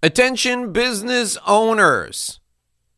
Attention business owners.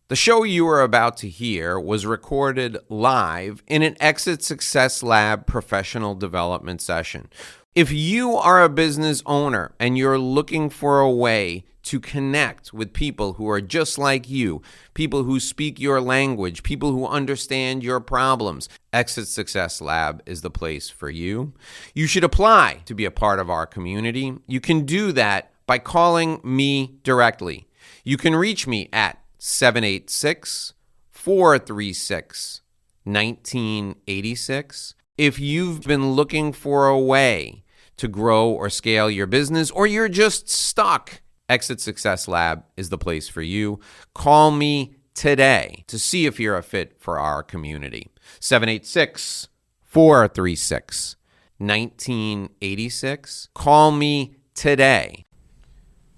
The show you are about to hear was recorded live in an Exit Success Lab professional development session. If you are a business owner and you're looking for a way to connect with people who are just like you, people who speak your language, people who understand your problems, Exit Success Lab is the place for you. You should apply to be a part of our community. You can do that by calling me directly. You can reach me at 786-436-1986. If you've been looking for a way to grow or scale your business, or you're just stuck, Exit Success Lab is the place for you. Call me today to see if you're a fit for our community. 786-436-1986. Call me today.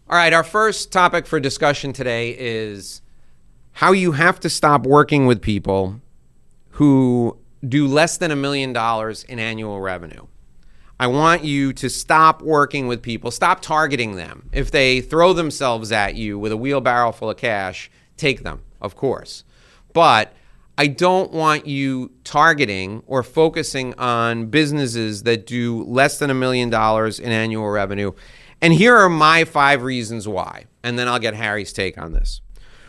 All right, our first topic for discussion today is how you have to stop working with people who do less than $1 million in annual revenue. I want you to stop working with people, stop targeting them. If they throw themselves at you with a wheelbarrow full of cash, take them, of course. But I don't want you targeting or focusing on businesses that do less than $1 million in annual revenue. And here are my 5 reasons why, and then I'll get Harry's take on this.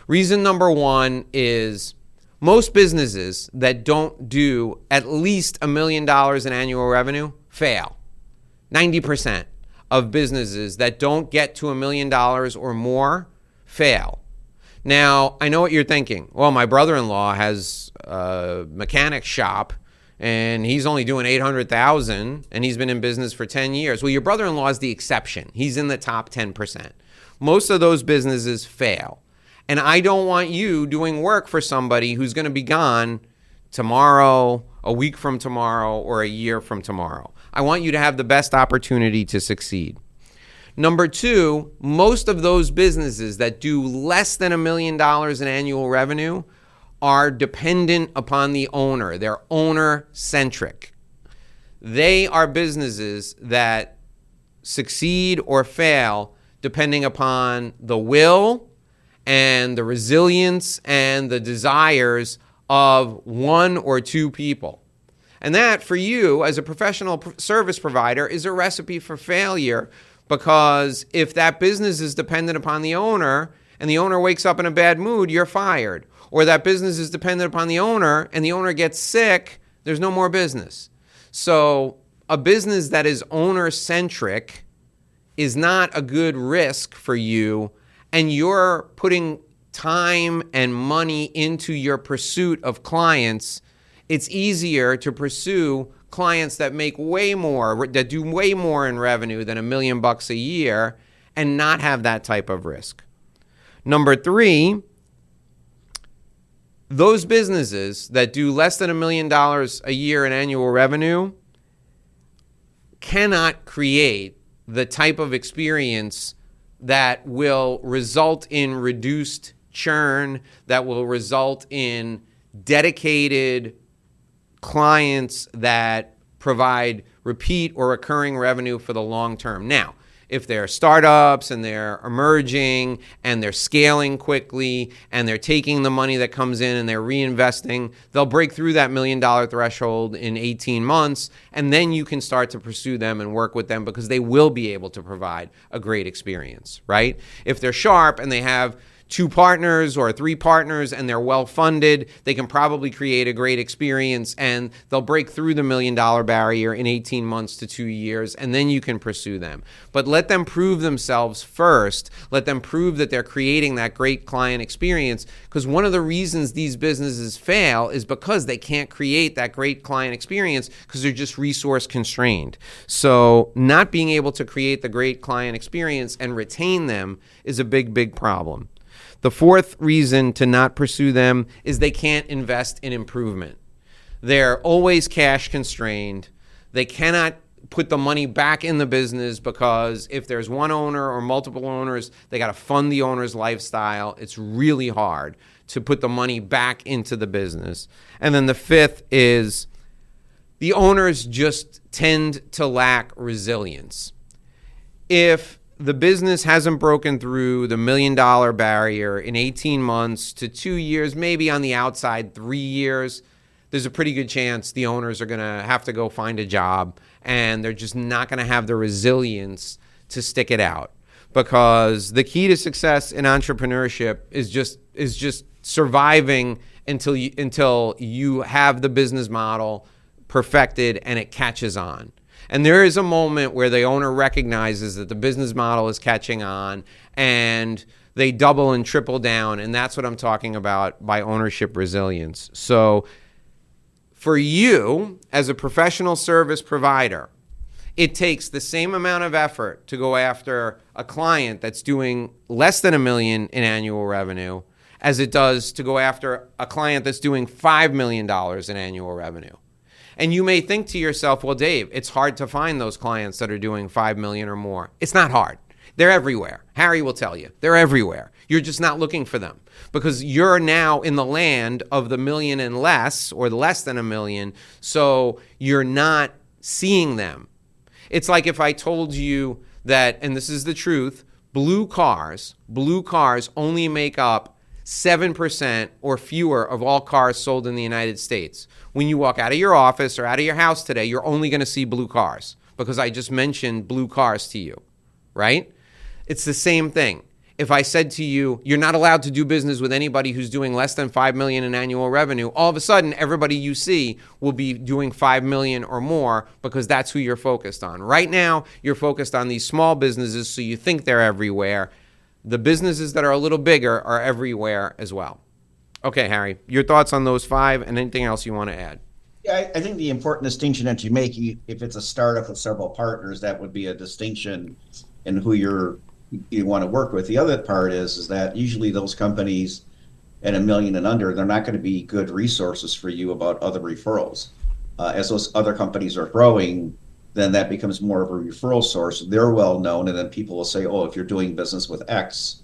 Reason number 1 is most businesses that don't do at least $1 million in annual revenue fail. 90% of businesses that don't get to $1 million or more fail. Now, I know what you're thinking. Well, my brother-in-law has a mechanic shop and he's only doing $800,000 and he's been in business for 10 years. Well, your brother-in-law is the exception. He's in the top 10%. Most of those businesses fail. And I don't want you doing work for somebody who's going to be gone tomorrow, a week from tomorrow, or a year from tomorrow. I want you to have the best opportunity to succeed. Number 2, most of those businesses that do less than $1 million in annual revenue are dependent upon the owner. They're owner-centric. They are businesses that succeed or fail depending upon the will and the resilience and the desires of 1 or 2 people. And that, for you as a professional service provider, is a recipe for failure, because if that business is dependent upon the owner and the owner wakes up in a bad mood, you're fired. Or that business is dependent upon the owner and the owner gets sick, there's no more business. So a business that is owner-centric is not a good risk for you, and you're putting time and money into your pursuit of clients. It's easier to pursue clients that make way more, that do way more in revenue than $1 million a year, and not have that type of risk. Number 3, those businesses that do less than $1 million a year in annual revenue cannot create the type of experience that will result in reduced churn, that will result in dedicated clients that provide repeat or recurring revenue for the long term. Now, if they're startups and they're emerging and they're scaling quickly and they're taking the money that comes in and they're reinvesting, they'll break through that $1 million threshold in 18 months, and then you can start to pursue them and work with them because they will be able to provide a great experience, right? If they're sharp and they have 2 partners or 3 partners and they're well funded, they can probably create a great experience and they'll break through the $1 million barrier in 18 months to 2 years, and then you can pursue them. But let them prove themselves first. Let them prove that they're creating that great client experience, because one of the reasons these businesses fail is because they can't create that great client experience because they're just resource constrained. So not being able to create the great client experience and retain them is a big, big problem. The 4th reason to not pursue them is they can't invest in improvement. They're always cash constrained. They cannot put the money back in the business because if there's one owner or multiple owners, they got to fund the owner's lifestyle. It's really hard to put the money back into the business. And then the 5th is the owners just tend to lack resilience. If the business hasn't broken through the $1 million barrier in 18 months to 2 years, maybe on the outside 3 years, there's a pretty good chance the owners are going to have to go find a job, and they're just not going to have the resilience to stick it out. Because the key to success in entrepreneurship is just surviving until you have the business model perfected and it catches on. And there is a moment where the owner recognizes that the business model is catching on and they double and triple down. And that's what I'm talking about by ownership resilience. So for you as a professional service provider, it takes the same amount of effort to go after a client that's doing less than $1 million in annual revenue as it does to go after a client that's doing $5 million in annual revenue. And you may think to yourself, well, Dave, it's hard to find those clients that are doing $5 million or more. It's not hard. They're everywhere. Harry will tell you. They're everywhere. You're just not looking for them because you're now in the land of the $1 million and less or less than $1 million, so you're not seeing them. It's like if I told you that, and this is the truth, blue cars only make up 7% or fewer of all cars sold in the United States. When you walk out of your office or out of your house today, you're only going to see blue cars because I just mentioned blue cars to you, right? It's the same thing. If I said to you, you're not allowed to do business with anybody who's doing less than $5 million in annual revenue, all of a sudden, everybody you see will be doing $5 million or more because that's who you're focused on. Right now, you're focused on these small businesses, so you think they're everywhere. The businesses that are a little bigger are everywhere as well. Okay, Harry, your thoughts on those 5 and anything else you want to add? Yeah, I think the important distinction that you make, if it's a startup with several partners, that would be a distinction in who you want to work with. The other part is that usually those companies at $1 million and under, they're not going to be good resources for you about other referrals. As those other companies are growing, then that becomes more of a referral source. They're well known, and then people will say, "Oh, if you're doing business with X,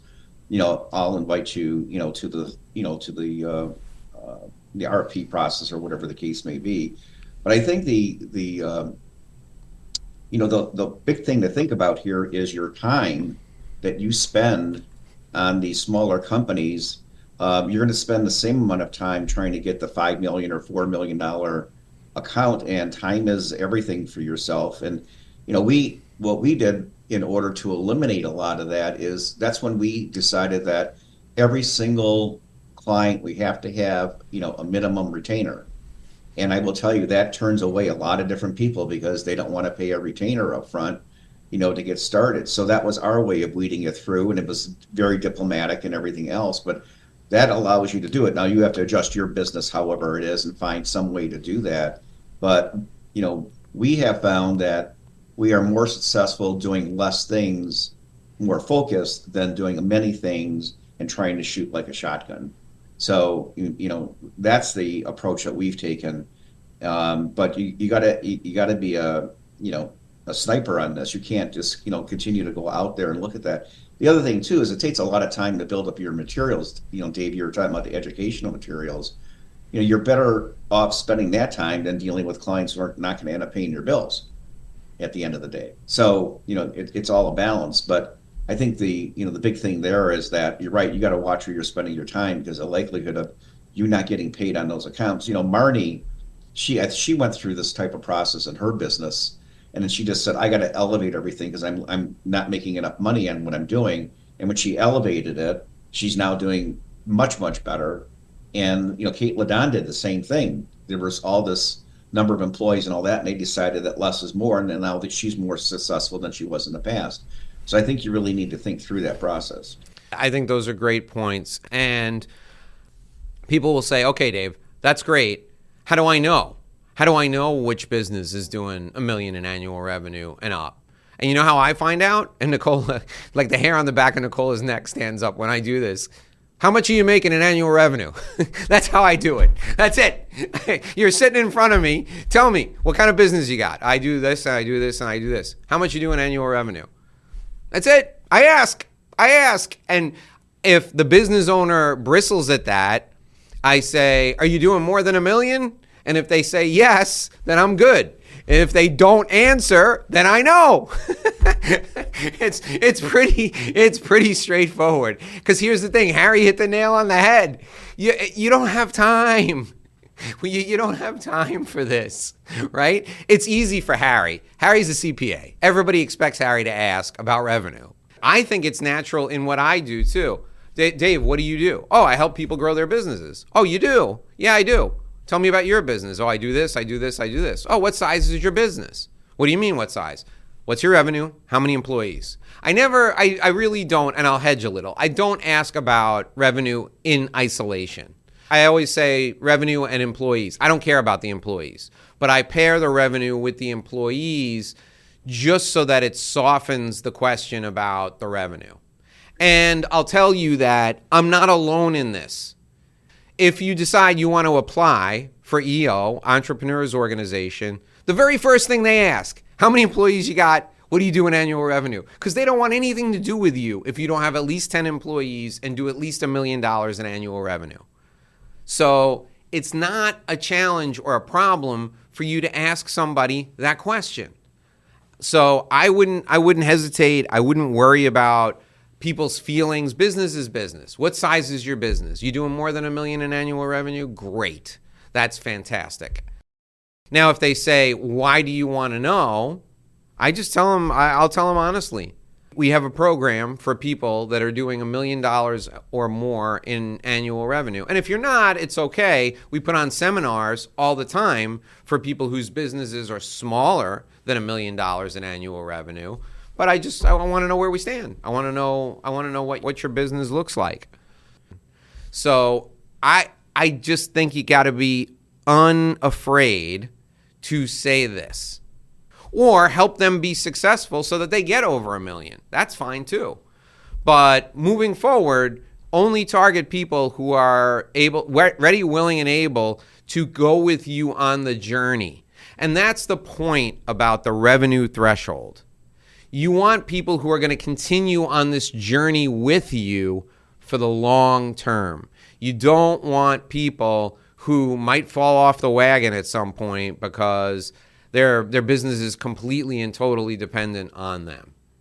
I'll invite you, to the RP process or whatever the case may be." But I think the big thing to think about here is your time that you spend on these smaller companies. You're going to spend the same amount of time trying to get the $5 million or $4 million account, and time is everything for yourself. And what we did in order to eliminate a lot of that is that's when we decided that every single client we have to have a minimum retainer. And I will tell you that turns away a lot of different people because they don't want to pay a retainer up front to get started. So that was our way of weeding it through, and it was very diplomatic and everything else, but that allows you to do it. Now you have to adjust your business however it is and find some way to do that. But, we have found that we are more successful doing less things, more focused, than doing many things and trying to shoot like a shotgun. So, that's the approach that we've taken. But you gotta be a sniper on this. You can't just, continue to go out there and look at that. The other thing too is it takes a lot of time to build up your materials. Dave, you were talking about the educational materials. You're better off spending that time than dealing with clients who are not going to end up paying your bills at the end of the day. So, it's all a balance. But I think the big thing there is that you're right. You got to watch where you're spending your time because the likelihood of you not getting paid on those accounts. Marnie, she went through this type of process in her business. And then she just said, I got to elevate everything because I'm not making enough money on what I'm doing. And when she elevated it, she's now doing much, much better. And, Kate Ladon did the same thing. There was all this number of employees and all that, and they decided that less is more. And then now that she's more successful than she was in the past. So I think you really need to think through that process. I think those are great points. And people will say, okay, Dave, that's great. How do I know? How do I know which business is doing $1 million in annual revenue and up? And you know how I find out? And Nicole, like the hair on the back of Nicola's neck stands up when I do this. How much are you making in annual revenue? That's how I do it. That's it. You're sitting in front of me. Tell me, what kind of business you got? I do this, and I do this, and I do this. How much you do in annual revenue? That's it. I ask. And if the business owner bristles at that, I say, are you doing more than $1 million? And if they say yes, then I'm good. And if they don't answer, then I know. It's pretty straightforward. Because here's the thing, Harry hit the nail on the head. You don't have time. You don't have time for this, right? It's easy for Harry. Harry's a CPA. Everybody expects Harry to ask about revenue. I think it's natural in what I do too. Dave, what do you do? Oh, I help people grow their businesses. Oh, you do? Yeah, I do. Tell me about your business. Oh, I do this, I do this, I do this. Oh, what size is your business? What do you mean, what size? What's your revenue? How many employees? I really don't, and I'll hedge a little. I don't ask about revenue in isolation. I always say revenue and employees. I don't care about the employees, but I pair the revenue with the employees just so that it softens the question about the revenue. And I'll tell you that I'm not alone in this. If you decide you want to apply for EO, Entrepreneurs Organization, the very first thing they ask, how many employees you got? What do you do in annual revenue? Because they don't want anything to do with you if you don't have at least 10 employees and do at least $1 million in annual revenue. So it's not a challenge or a problem for you to ask somebody that question. So I wouldn't hesitate. I wouldn't worry about people's feelings. Business is business. What size is your business? You doing more than $1 million in annual revenue? Great. That's fantastic. Now, if they say, why do you want to know? I'll tell them honestly. We have a program for people that are doing $1 million or more in annual revenue. And if you're not, it's okay. We put on seminars all the time for people whose businesses are smaller than $1 million in annual revenue. But I want to know where we stand. I want to know what your business looks like. So I just think you got to be unafraid to say this. Or help them be successful so that they get over $1 million. That's fine too. But moving forward, only target people who are ready, willing, and able to go with you on the journey. And that's the point about the revenue threshold. You want people who are going to continue on this journey with you for the long term. You don't want people who might fall off the wagon at some point because their business is completely and totally dependent on them.